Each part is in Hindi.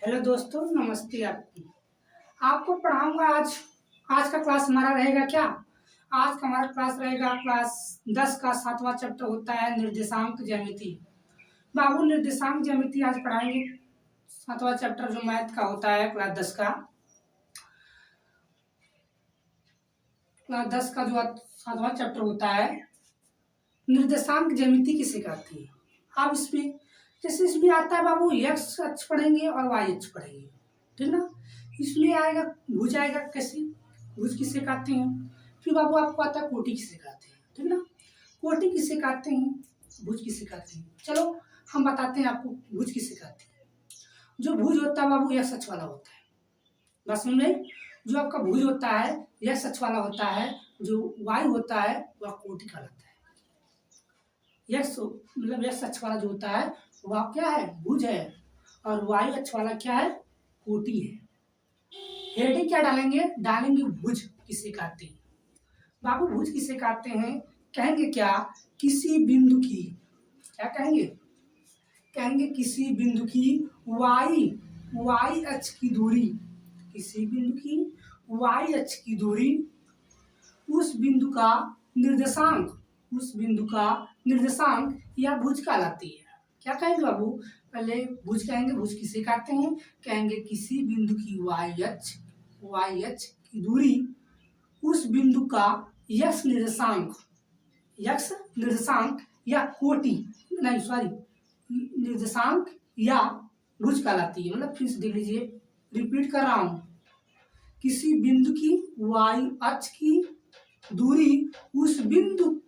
हेलो दोस्तों, नमस्ते। आपको पढ़ाऊंगा आज। आज का क्लास हमारा रहेगा क्या? आज का हमारा क्लास रहेगा क्लास 10 का 7वां चैप्टर होता है निर्देशांक ज्यामिति। बाबू निर्देशांक ज्यामिति आज पढ़ाएंगे। 7वां चैप्टर जो मैथ का होता है क्लास 10 का, जो 7वां चैप्टर होता है निर्देशांक ज्यामिति किसे कहते हैं। आप इसमें जैसे इसमें आता है बाबू एक्स अक्ष पढ़ेंगे और वाई अक्ष पढ़ेंगे, ठीक ना। इसमें आएगा भुज, आएगा कैसे, भुज किसे कहते हैं। फिर बाबू आपको आता है कोटि किसे कहते हैं, ठीक ना। कोटि किसे कहते हैं, भुज किसे कहते हैं। चलो हम बताते हैं आपको भुज किसे कहते हैं। जो भुज होता है बाबू एक्स अक्ष वाला होता है। बस में जो आपका भुज होता है एक्स अक्ष वाला होता है, जो वाई होता है वह कोटि कहलाता है। यक्स मतलब यक्स अक्ष वाला जो होता है वह क्या है, भुज है, और वाई अक्ष वाला क्या है, कोटि है। हेडिंग क्या डालेंगे, भुज किसे कहते हैं। बाबू भुज किसे कहते हैं, कहेंगे क्या, किसी बिंदु की, क्या कहेंगे, किसी बिंदु की वाई अक्ष की दूरी, किसी बिंदु की वाई अक्ष की दूरी उस बिंदु का निर्देशांक, या भुज कहलाती है। क्या कहेंगे बाबू, पहले भुज कहेंगे। भुज किसे कहते हैं, कहेंगे किसी बिंदु की वाई अक्ष की दूरी उस बिंदु का यक्स निर्देशांक या कोटि, नहीं सॉरी, निर्देशांक या भुज कहलाती है। मतलब फिर से देख लीजिए, रिपीट कर रहा हूं, किसी बिंदु की वाई अक्ष की दूरी उस बिंदु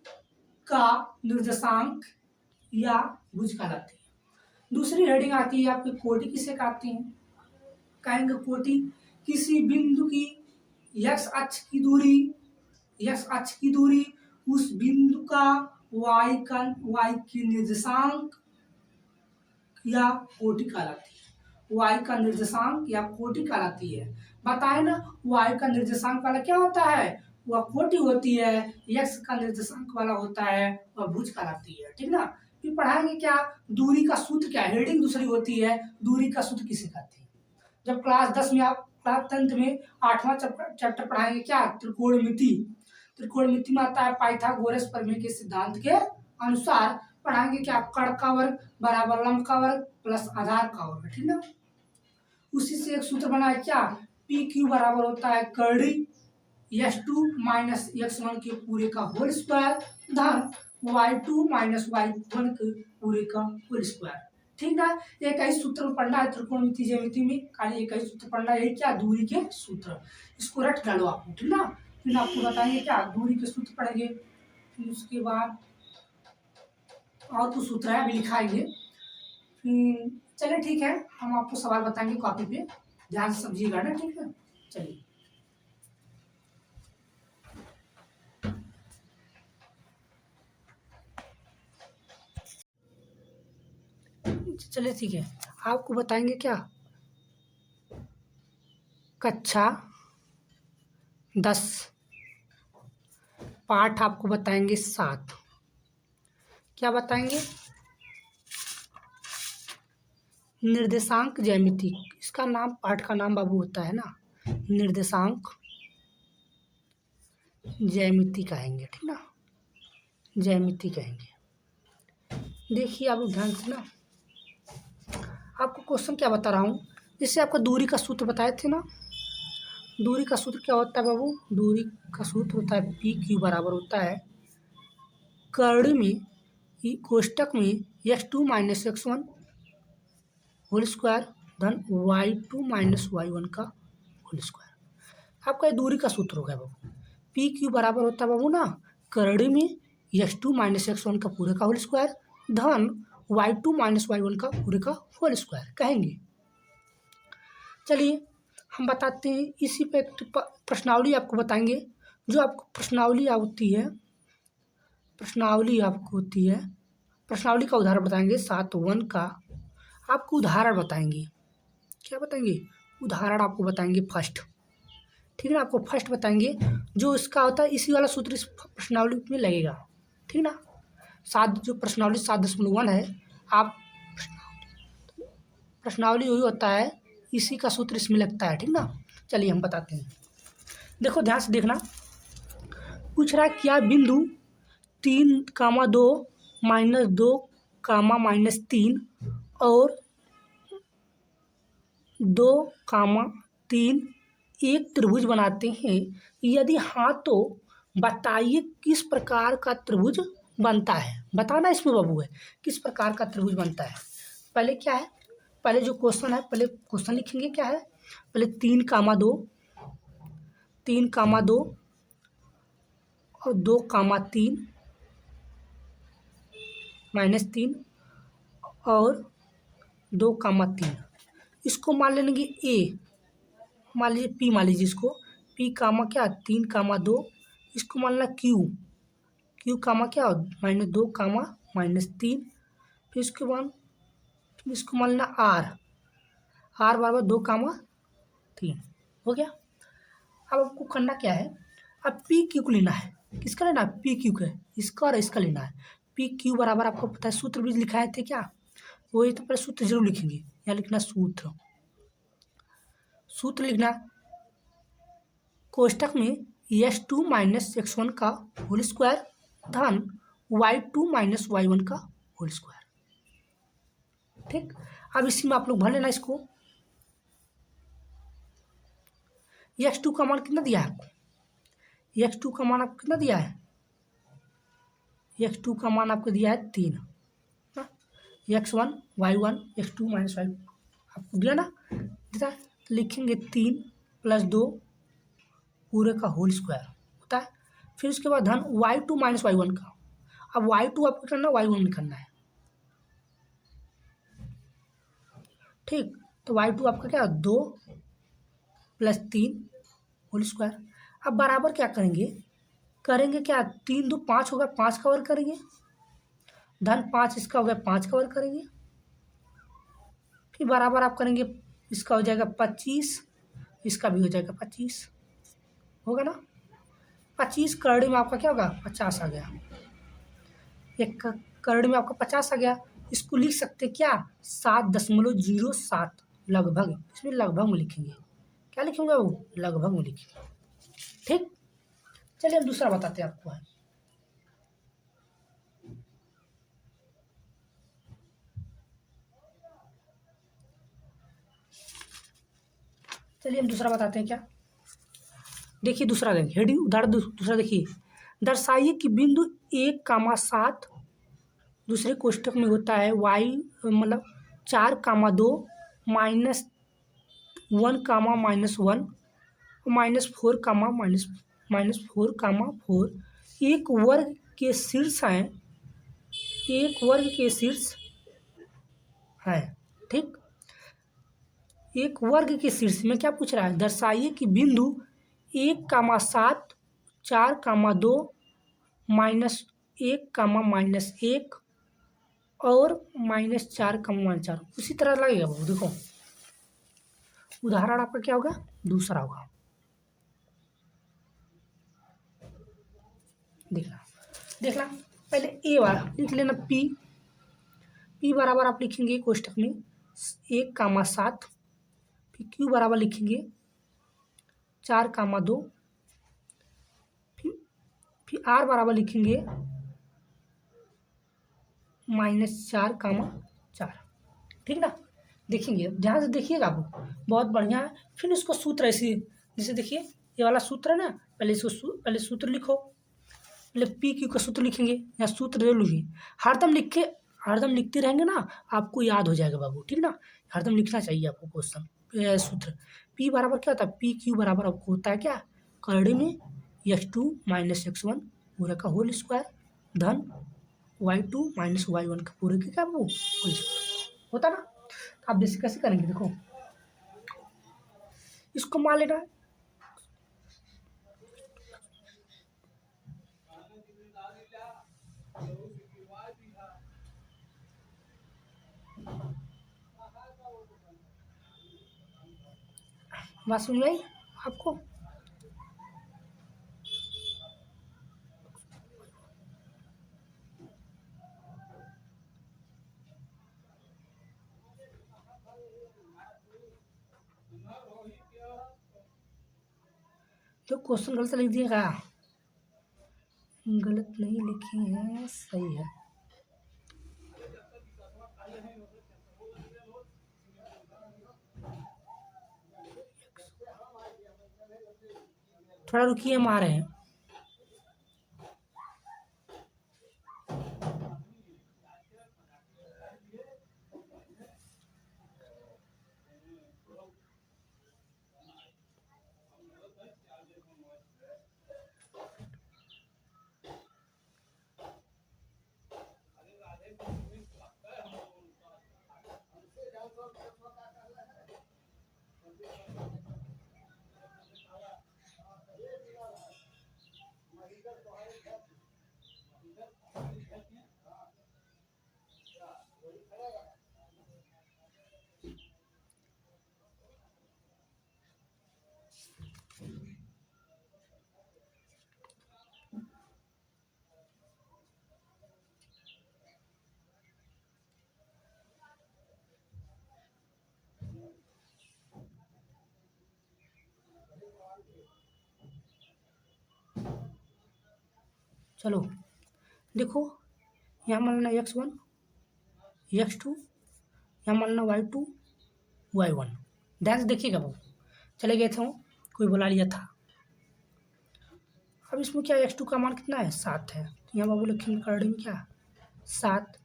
का निर्देशांक या भुज कहलाती है। दूसरी हेडिंग आती है आपकी कोटि किसे कहते हैं, कहेंगे कोटि किसी बिंदु की एक्स अक्ष की दूरी उस बिंदु का वाई की निर्देशांक या कोटि कहलाती है। वाई का निर्देशांक या कोटि कहलाती है। बताए ना, वाई का निर्देशांक वाला क्या होता है, वह कोटि होती है। एक्स का निर्देशांक वाला होता है वह भुज कहलाती है, ठीक ना। फिर पढ़ाएंगे क्या, दूरी का सूत्र क्या है। हेडिंग दूसरी होती है, दूरी का सूत्र किसे कहते हैं। जब क्लास 10 में आप क्लास 10 में 8वां चैप्टर पढ़ाएंगे क्या, त्रिकोणमिति में आता है पाइथागोरस प्रमेय के सिद्धांत के अनुसार पढ़ाएंगे क्या, कर्ण का वर्ग बराबर लंब का वर्ग प्लस आधार का वर्ग, ठीक ना। उसी से एक सूत्र बना है क्या, पी क्यू बराबर होता है कर्णी x2 माइनस x1 के पूरे का होल स्क्वायर धन y2 माइनस y1 के पूरे का होल स्क्वायर, ठीक ना। एक ही सूत्र पढ़ना है त्रिकोणमिति ज्यामिति में, खाली एक ही सूत्र पढ़ना है, क्या, दूरी के सूत्र। इसको रट डालो आपको, ठीक ना। फिर आपको बताएंगे क्या, दूरी के सूत्र पढ़ेंगे। फिर उसके बाद और कुछ सूत्र है अभी लिखाएंगे। चलिए ठीक है, हम आपको सवाल बताएंगे कॉपी पे, ध्यान से समझिएगा ना, ठीक है। चलिए ठीक है, आपको बताएंगे क्या, कक्षा 10 पाठ आपको बताएंगे 7। क्या बताएंगे, निर्देशांक ज्यामिति। इसका नाम, पाठ का नाम बाबू होता है ना निर्देशांक ज्यामिति कहेंगे, ठीक ना, ज्यामिति कहेंगे। देखिए आप ध्यान से ना, आपको क्वेश्चन क्या बता रहा हूँ। जैसे आपको दूरी का सूत्र बताए थे ना, दूरी का सूत्र क्या होता है बाबू, दूरी का सूत्र होता है पी क्यू बराबर होता है कर्णी में कोष्टक में x2 minus x1 whole square धन y2 माइनस y1 का होल स्क्वायर। आपका ये दूरी का सूत्र होगा बाबू। पी क्यू बराबर होता है बाबू ना कर्णी में x2 माइनस x1 का पूरे का होल स्क्वायर धन y2 माइनस y1 का पूरे का होल स्क्वायर कहेंगे। चलिए हम बताते हैं, इसी पे प्रश्नावली आपको बताएंगे। जो आपको प्रश्नावली होती है, प्रश्नावली का उदाहरण बताएंगे। 7(1) का आपको उदाहरण बताएंगे। क्या बताएंगे, उदाहरण आपको बताएंगे फर्स्ट, ठीक है ना। आपको फर्स्ट बताएंगे जो इसका होता है, इसी वाला सूत्र इस प्रश्नावली में लगेगा, ठीक ना। जो प्रश्नावली 7.1 है, आप प्रश्नावली यही होता है, इसी का सूत्र इसमें लगता है, ठीक ना। चलिए हम बताते हैं, देखो ध्यान से देखना। पूछ रहा है क्या बिंदु 3, 2 -2, -3 और 2, 3 एक त्रिभुज बनाते हैं, यदि हाँ तो बताइए किस प्रकार का त्रिभुज बनता है। बताना इसमें बाबू है किस प्रकार का त्रिभुज बनता है। पहले क्या है, पहले जो क्वेश्चन है, पहले क्वेश्चन लिखेंगे क्या है। पहले 3, 2 3, 2 और 2, 3 -3 और 2, 3 इसको मान लेंगे ए, मान लीजिए पी, मान लीजिए इसको पी कामा क्या 3, 2 इसको मान लेना क्यू, क्यू कामा क्या -2, -3 फिर इसके बाद फिर इसको मान लेना आर, आर बराबर 2, 3 हो गया। अब आपको करना क्या है, अब पी क्यू को लेना है। किसका लेना है, पी क्यू का, इसका और इसका लेना है। पी क्यू बराबर आपको पता है सूत्र भी लिखाए थे क्या, वही तो पहले सूत्र जरूर लिखेंगे। यहाँ लिखना सूत्र, सूत्र लिखना कोष्टक में x2 - x1 का होल स्क्वायर धन y2 - y1 का होल स्क्वायर। ठीक, अब इसी में आप लोग भर लेना इसको। x2 का मान कितना दिया है आपको, x2 का मान आपको कितना दिया है, x2 का मान आपको दिया है 3, x1 y1 x2 - y आपको दिया ना, दिया तो लिखेंगे 3 + 2 पूरे का होल स्क्वायर होता है। फिर उसके बाद धन y2 - y1 का। अब y2 आपको करना y1 निकालना है, ठीक। तो y2 आपका क्या 2 + 3 होल स्क्वायर। अब बराबर क्या करेंगे, करेंगे क्या 3 2 5 होगा, 5 का वर्ग करेंगे, धन 5 इसका हो गया 5 का वर्ग करेंगे। फिर बराबर आप करेंगे, इसका हो जाएगा 25, इसका भी हो जाएगा 25 होगा ना। 25 करड़ी में आपका क्या होगा 50 आ गया, एक करड़ी में आपका 50 आ गया। इसको लिख सकते क्या 7.07 लगभग, इसमें लगभग में लिखेंगे, क्या लिखेंगे वो लगभग में लिखेंगे, ठीक। चलिए हम दूसरा बताते हैं आपको है। चलिए हम दूसरा बताते हैं क्या, देखिए दूसरा देखिए हेडिंग उदाहरण दूसरा देखिए, दर्शाइए कि बिंदु 1, 7 दूसरे कोष्टक में होता है y मतलब 4, 2 -1, -1 -4, एक वर्ग के शीर्ष हैं, एक वर्ग के शीर्ष है, ठीक। एक वर्ग के शीर्ष में क्या पूछ रहा है, दर्शाइए कि बिंदु 1, 7 4, 2 -1, -1 और -4, -4 उसी तरह लगेगा वो। देखो उदाहरण आपका क्या होगा, दूसरा होगा, देखना देखना। पहले ए वाला लिख लेना पी, पी बराबर आप लिखेंगे कोष्टक में 1, 7 फिर क्यू बराबर लिखेंगे 4, 2 फिर आर बराबर लिखेंगे -4, 4 ठीक ना। देखेंगे ध्यान से देखिएगा आप, बहुत बढ़िया है। फिर इसको सूत्र ऐसे जैसे देखिए ये वाला सूत्र है ना, पहले इसको पहले सूत्र लिखो, पहले पी क्यू का सूत्र लिखेंगे या सूत्र जरूर लिखिए, हरदम लिखते रहेंगे ना आपको याद हो जाएगा बाबू, ठीक ना। हरदम लिखना चाहिए आपको क्वेश्चन सूत्र। पी बराबर क्या होता है, पी क्यू बराबर आपको होता है क्या करड़ी में x2 - x1 पूरे का होल स्क्वायर धन y2 - y1 का पूरे का क्या वो होल स्क्वायर होता ना। आप जैसे कैसे करेंगे देखो, इसको मान लेना है बात सुन रही आपको। तो क्वेश्चन गलत लिख दिएगा, गलत नहीं लिखे हैं, सही है। थोड़ा रुकिए, हम आ रहे हैं। चलो देखो, यहाँ मान लेना x1, x2, यहाँ मान लेना y2, y1। ध्यान से देखिएगा बाबू, चले गए थे, कोई बुला लिया था। अब इसमें क्या, x2 का मान कितना है, 7 है, तो यहाँ बाबू लिखेंगे करड़ी में क्या, 7।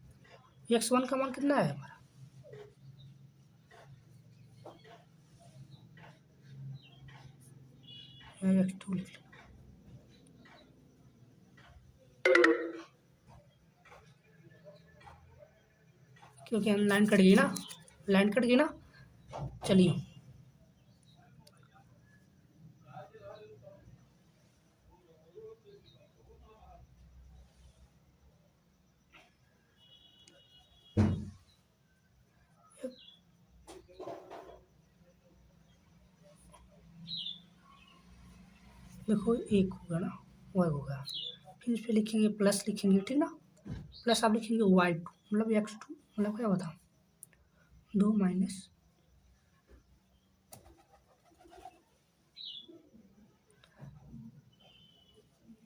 x1 का मान कितना है हमारा, यहाँ x2 लिख लो, क्योंकि हम लाइन कट गई ना, लाइन कट गई ना। चलिए देखो, एक होगा ना, y होगा, फिर इस पर लिखेंगे प्लस, लिखेंगे ठीक ना, प्लस आप लिखेंगे y2, मतलब x2, मतलब क्या होता, 2 माइनस,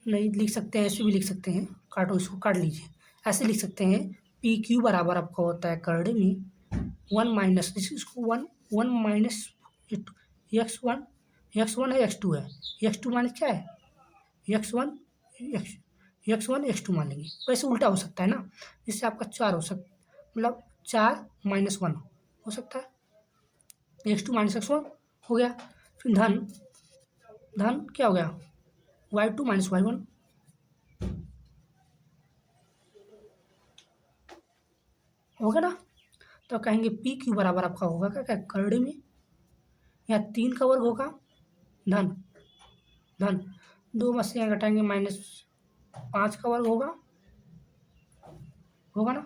नहीं लिख सकते हैं, ऐसे भी लिख सकते हैं, काटो इसको, काट लीजिए, ऐसे लिख सकते हैं, पी क्यू बराबर आपका होता है करड़े में 1 माइनस, इसको 1 माइनस x1, x1 है, x2 है, x2 माइनस क्या है, x1, x1 x2 मान लेंगे, वैसे उल्टा हो सकता है ना, जिससे आपका 4 हो सकता, मतलब 4 माइनस 1 हो सकता है, x2 माइनस x1 हो गया, फिर धन, धन क्या हो गया, y2 माइनस y1, होगा ना। तो कहेंगे पी क्यू बराबर आपका होगा क्या, क्या करड़े में, यहाँ 3 का वर्ग होगा, धन धन 2 में से यहाँ घटाएंगे -5 का वर्ग होगा, होगा ना।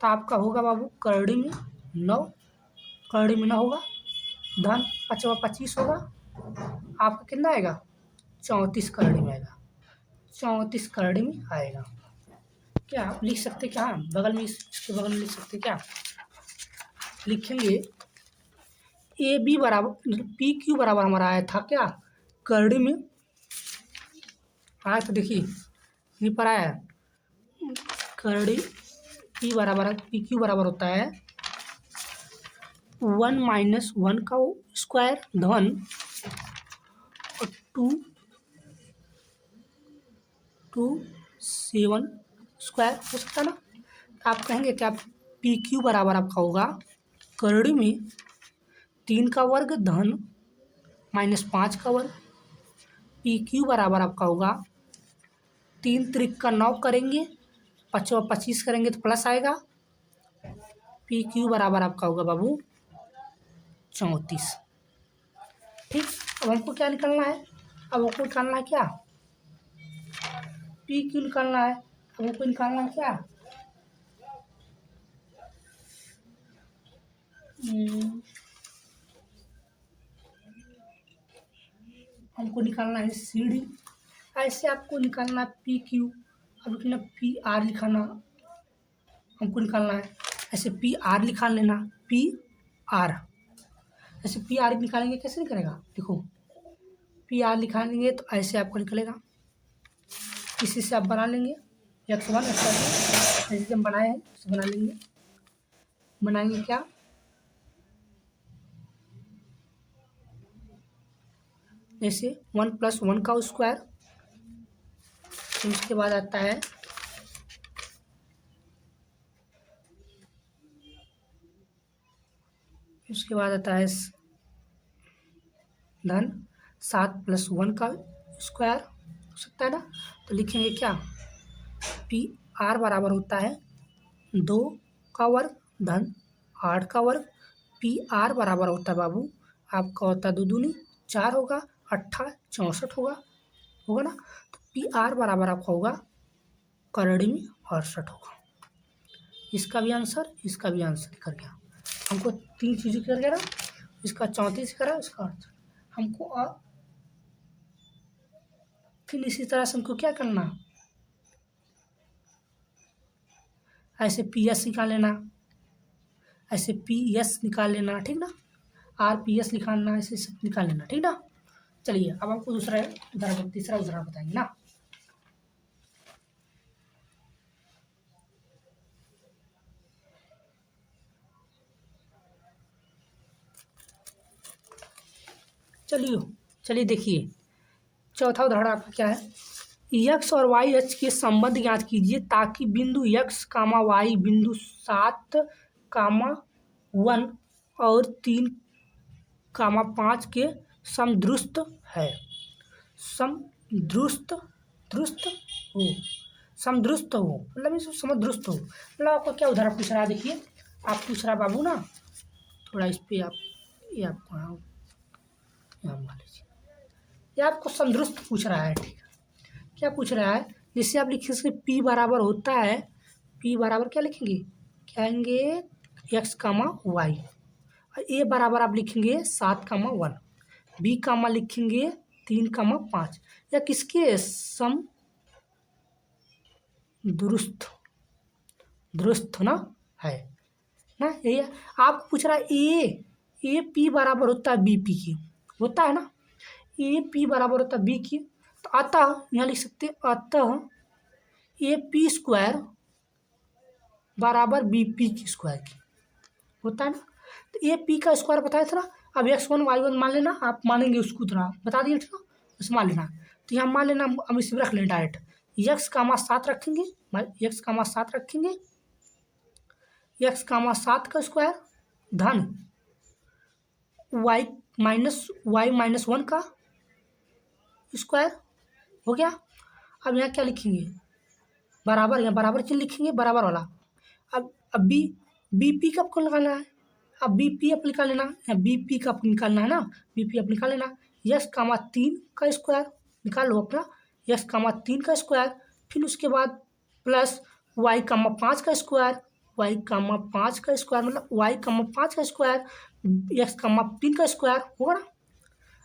तो आपका होगा बाबू करड़ी में 9, करड़ी में 9 होगा, धन 5 25 होगा, आपका कितना आएगा, 34 करड़ी में आएगा, 34 करड़ी में आएगा। क्या आप लिख सकते, क्या बगल में, इसके बगल में लिख सकते क्या, लिखेंगे ए बी बराबर, पी क्यू बराबर हमारा आया था क्या, करड़ी में आया, तो देखिए ये पर आया है, करड़ी पी क्यू बराबर होता है 1 माइनस 1 का स्क्वायर, धन और 2 7 स्क्वायर हो सकता है ना। तो आप कहेंगे क्या, पी क्यू बराबर आपका होगा करड़ी में 3 का वर्ग, धन -5 का वर्ग, पी क्यू बराबर आपका होगा 3 त्रिक का 9 करेंगे, 5 25 करेंगे तो प्लस आएगा, पी क्यू बराबर आपका होगा बाबू 34। ठीक, अब हमको क्या निकालना है, अब हमको निकालना है क्या, पी क्यू निकालना है, अब हमको निकालना है क्या, हमको निकालना है सी डी, ऐसे आपको निकालना है पी क्यू, अब लिखना पी आर, लिखाना हमको निकालना है, ऐसे पी आर लिखा लेना, पी आर, ऐसे पी आर निकालेंगे, कैसे निकलेगा, देखो पी आर निकालेंगे तो ऐसे आपको निकलेगा, इसी से आप बना लेंगे x1 x2 जैसे हम बनाए हैं उसे बना लेंगे। बनाएंगे क्या, जैसे 1 + 1 का स्क्वायर, फिर उसके बाद आता है धन 7 + 1 का स्क्वायर हो सकता है ना। तो लिखेंगे क्या, पी आर बराबर होता है 2 का वर्ग धन 8 का वर्ग। पी आर बराबर होता है बाबू आपका होता है 2 दूनी 4 होगा, 8 64 होगा ना। तो पी आर बराबर आपका होगा करड़ी में 68 होगा। इसका भी आंसर कर गया। हमको 3 चीज़ें कर गया ना, इसका 34 करा, इसका अर्थ हमको। और फिर इसी तरह से हमको क्या करना, ऐसे पी एस निकाल लेना, ऐसे पी एस निकाल लेना, ठीक ना। आर पी एस निकालना, ऐसे सब निकाल लेना, ठीक ना। चलिए अब आपको दूसरा उदाहरण, तीसरा उदाहरण बताएंगे ना। चलिए देखिए, चौथा उदाहरण आपका क्या है, x और y h के संबंध ज्ञात कीजिए ताकि बिंदु x, y बिंदु 7, 1 और 3, 5 के समदृष्ट है। समदृष्ट हो, समदृष्ट हो मतलब इसमें समदृष्ट हो, मतलब आपको क्या उदाहरण पूछ रहा है, देखिए आप पूछ रहा बाबू ना, थोड़ा इस पर आप ये आपको यहाँ मान लीजिए, ये आपको समदृष्ट पूछ रहा है, ठीक है। क्या पूछ रहा है, जिससे आप लिखिए इसके P बराबर होता है, P बराबर क्या लिखेंगे, कहेंगे x, y, और A बराबर आप लिखेंगे 7, 1, B लिखेंगे 3, 5, या किसके दुरुस्त ना है ना। ये आपको पूछ रहा है ए पी बराबर होता है बी पी की, होता है ना, ए पी बराबर होता है बी की। तो अतः यहाँ लिख सकते हैं, अतः ए पी स्क्वायर बराबर बी पी की स्क्वायर की, होता है ना। तो ए पी का स्क्वायर बताया था ना। अब x1 y1 मान लेना, आप मानेंगे उसको थोड़ा बता दिए, ठीक ना, उसे मान लेना। तो यहाँ मान लेना, हम इसे रख लें डायरेक्ट, x, 7 रखेंगे, x, 7 रखेंगे, x, 7 का स्क्वायर धन y माइनस 1 का स्क्वायर हो गया। अब यहाँ क्या लिखेंगे, बराबर, यहाँ बराबर चिन्ह लिखेंगे, बराबर वाला। अब बी पी का आपको निकालना है, अब बी पी आप निकाल लेना, यहाँ बी पी का आपको निकालना है ना, बी पी आप निकाल लेना। यस, 3 का स्क्वायर निकाल लो अपना, यस, 3 का स्क्वायर, फिर उसके बाद प्लस y, 5 का स्क्वायर, y, 5 का स्क्वायर मतलब y, 5 का स्क्वायर, x, 3 का स्क्वायर होगा ना।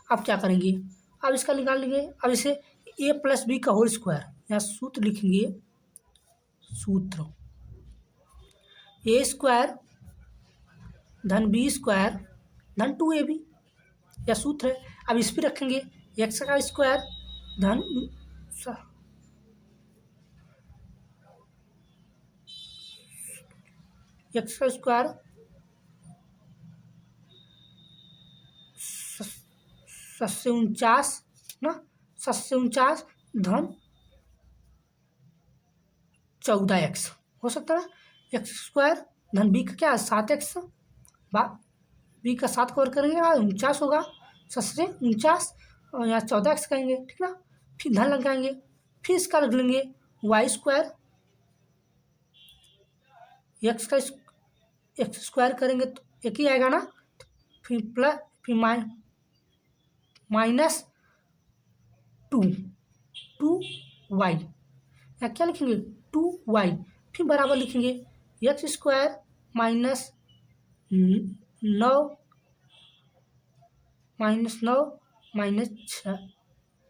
अब क्या करेंगे, अब इसका निकाल लेंगे। अब इसे a + b का होल स्क्वायर, यहाँ सूत्र लिखेंगे, सूत्र a स्क्वायर धन b स्क्वायर धन 2ab, यह सूत्र है। अब इस पर रखेंगे x का स्क्वायर धन x का स्क्वायर 749 ना, 749 धन 14x हो सकता है। एक्स स्क्वायर धन बी का क्या है 7x, बी का 7 कवर करेंगे 49 होगा, 7 से 49 और यहाँ 14x कहेंगे, ठीक ना। फिर धन लगाएंगे, फिर इसका रख लेंगे y स्क्वायर, एक्स स्क्वायर करेंगे तो एक ही आएगा ना, फिर प्लस, फिर माइनस 2y, यहाँ क्या लिखेंगे 2y, फिर बराबर लिखेंगे x square minus 9 minus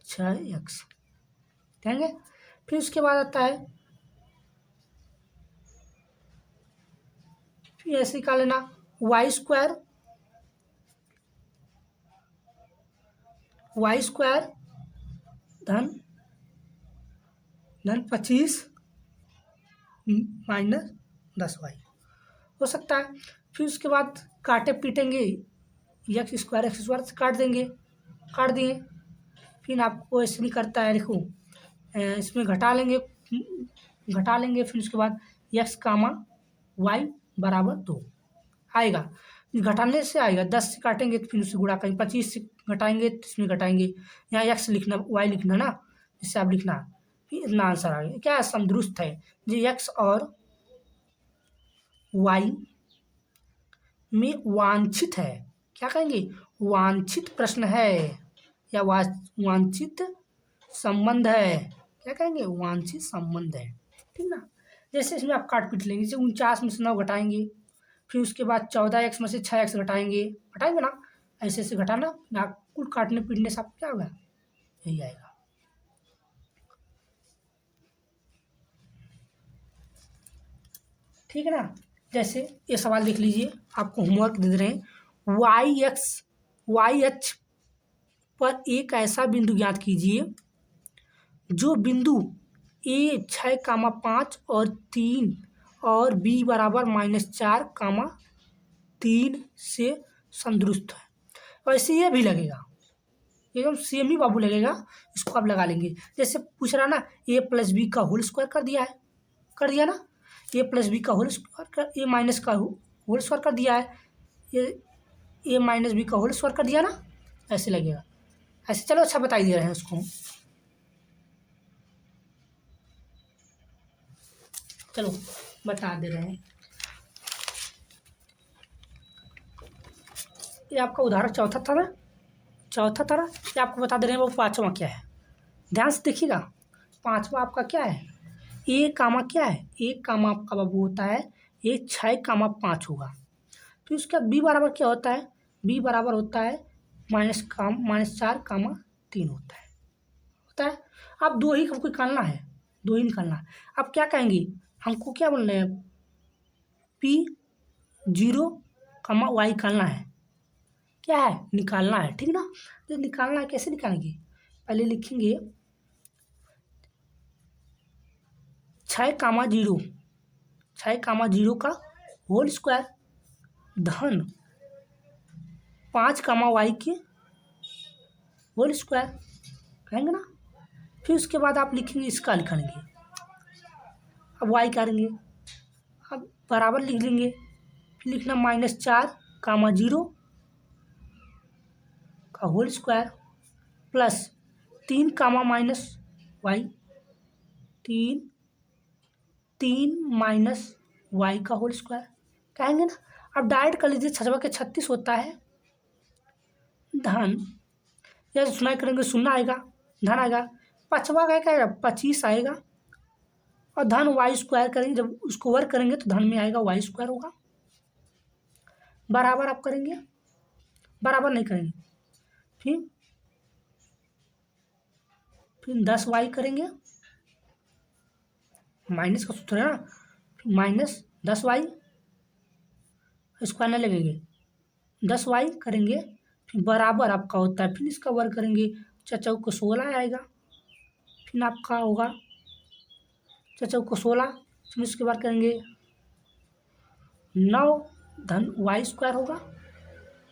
6x कहेंगे। फिर उसके बाद आता है, फिर ऐसे निकाल लेना y स्क्वायर वाई स्क्वायर धन 25 माइनस 10y हो सकता है। फिर उसके बाद काटे पीटेंगे, एक्स स्क्वायर से काट देंगे, काट दिए। फिर आपको ऐसे भी करता है, देखो इसमें घटा लेंगे फिर उसके बाद एक्स कामा वाई बराबर 2 आएगा। घटाने से आएगा, 10 से काटेंगे तो फिर उससे गुणा करेंगे, 25 से घटाएंगे तो इसमें घटाएंगे, यहाँ एक्स लिखना वाई लिखना ना, इससे आप लिखना, फिर इतना आंसर आ गया। क्या है? समदुरुस्त है। ये एक्स और वाई में वांछित है, क्या कहेंगे? वांछित प्रश्न है या वांछित संबंध है, क्या कहेंगे? वांछित संबंध है, ठीक ना। जैसे इसमें आप काट पीट लेंगे, जैसे 49 में से 9 घटाएंगे, फिर उसके बाद 14x में से 6x घटाएंगे ना, ऐसे ऐसे घटाना, ना कुल काटने पीटने से आपको क्या होगा? यही आएगा। ठीक है ना। जैसे ये सवाल देख लीजिए, आपको होमवर्क दे रहे हैं, वाई अक्ष पर एक ऐसा बिंदु ज्ञात कीजिए जो बिंदु ए 6,5 और 3 और बी बराबर -4,3 से संतुष्ट है। वैसे ये भी लगेगा, एकदम सेम ही बाबू लगेगा, इसको आप लगा लेंगे। जैसे पूछ रहा ना, ए प्लस बी का होल स्क्वायर कर दिया है, कर दिया ना, ए प्लस बी का होल स्क्वायर कर, ए माइनस का होल स्क्वायर कर दिया है, ए माइनस बी का होल स्क्वायर कर दिया ना, ऐसे लगेगा। ऐसे चलो अच्छा बता ही दे रहे हैं उसको, चलो बता दे रहे हैं। ये आपका उदाहरण चौथा था ना, ये आपको बता दे रहे हैं वो पाँचवा क्या है। ध्यान से देखिएगा, पाँचवा आपका क्या है? ए कामा क्या है? ए कामा आपका बाबू होता है ये 6,5 होगा। फिर उसका बी बराबर क्या होता है? बी बराबर होता है -4,3 होता है। अब दो ही हमको निकालना है, दो ही निकालना है। अब क्या कहेंगे, हमको क्या बोल रहे हैं? P0, y निकालना है, क्या है? निकालना है, ठीक ना। तो निकालना है, कैसे निकालेंगे? पहले लिखेंगे 6,0 का होल स्क्वायर धन 5, y के होल स्क्वायर कहेंगे ना। फिर उसके बाद आप लिखेंगे, इसका लिखेंगे, अब y करेंगे, अब बराबर लिख लेंगे, फिर लिखना -4,0 का whole square plus 3, -y 3 minus y का होल स्क्वायर कहेंगे ना। अब डायरेक्ट कर लीजिए, 6 के 36 होता है धन, या सुनाई करेंगे, शून्य आएगा, धन आएगा, 5 का क्या आएगा? 25 आएगा, और धन वाई स्क्वायर करेंगे, जब उसको वर्क करेंगे तो धन में आएगा वाई स्क्वायर होगा। बराबर आप करेंगे, बराबर नहीं करेंगे, फिर 10y करेंगे, माइनस का सूत्र है ना, फिर -10y स्क्वायर नहीं लगेंगे, 10y करेंगे, फिर बराबर आपका होता है, फिर इसका वर्ग करेंगे, 4 को 16 आएगा, फिर आपका होगा 4 को 16, फिर इसके बाद करेंगे 9 धन वाई स्क्वायर होगा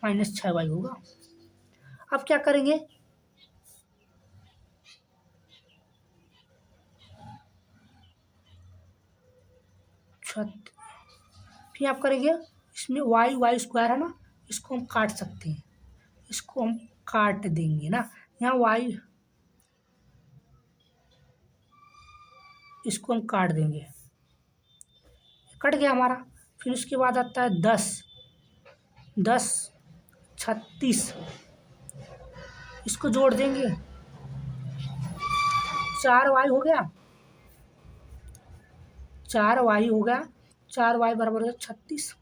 -6y होगा। अब क्या करेंगे, फिर आप करेंगे, इसमें वाई स्क्वायर है ना, इसको हम काट सकते हैं, इसको हम काट देंगे ना, यहाँ वाई, इसको हम काट देंगे, कट गया हमारा। फिर उसके बाद आता है 10 36, इसको जोड़ देंगे, 4y हो गया, 4y हो गया, 4y बराबर है 36,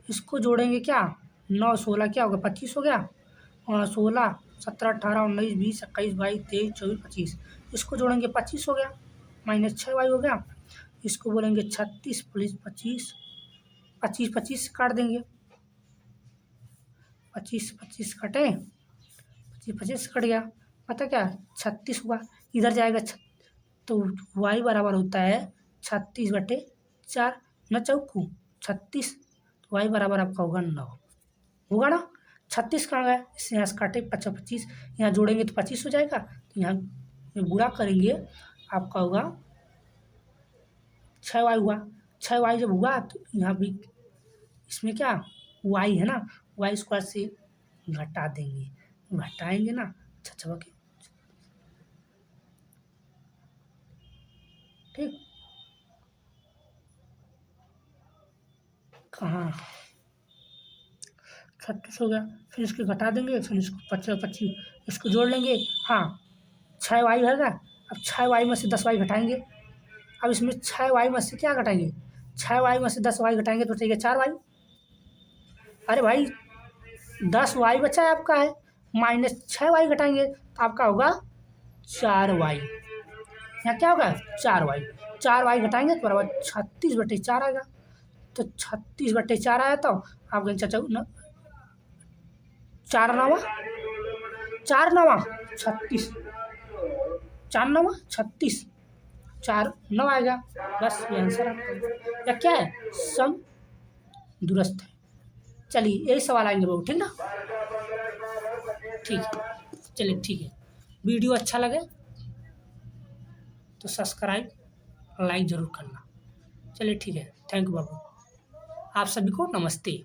इसको जोड़ेंगे क्या, 9 16 क्या होगा, 25 हो गया, और 16 17 18 19 20 21 22 23 24 25, इसको जोड़ेंगे 25 हो गया, -6y हो गया, इसको बोलेंगे 36 + 25, 25 से काट देंगे, 25 25 कटे, 25 25 कट गया, पता क्या 36 हुआ। इधर जाएगा तो y बराबर होता है 36/4 न चौकू 36, तो y बराबर आपका होगा 9, होगा ना। 36 कहाँ गया, इससे यहाँ से काटे 25 25, यहाँ जोड़ेंगे तो 25 हो जाएगा, तो यहाँ गुणा करेंगे आपका होगा 6y हुआ। 6y जब हुआ तो यहाँ भी इसमें क्या y है ना, y² से घटा देंगे, घटाएंगे ना 6 के, ठीक। कहाँ 36 हो गया, फिर इसको घटा देंगे, फिर इसको 25 25 इसको जोड़ लेंगे। हाँ 6y है ना, अब 6y में से 10y घटाएंगे। अब इसमें 6y में से क्या घटाएंगे, 6y में से 10y घटाएंगे तो चाहिए 4y। अरे भाई 10y बचा है आपका है, माइनस 6y घटाएंगे तो आपका होगा 4y। यहाँ क्या होगा 4y, 4y घटाएंगे तो बराबर 36/4 आएगा। तो 36/4 आया तो आप कहें चाचा 4 9 4 9 36, 4 9 36, 4 9 आएगा, बस ये आंसर आपका। या क्या है सम दुरुस्त है। चलिए यही सवाल आएंगे बाबू, ठीक ना, ठीक है। चलिए ठीक है, वीडियो अच्छा लगे तो सब्सक्राइब लाइक ज़रूर करना। चलिए ठीक है, थैंक यू बाबू, आप सभी को नमस्ते।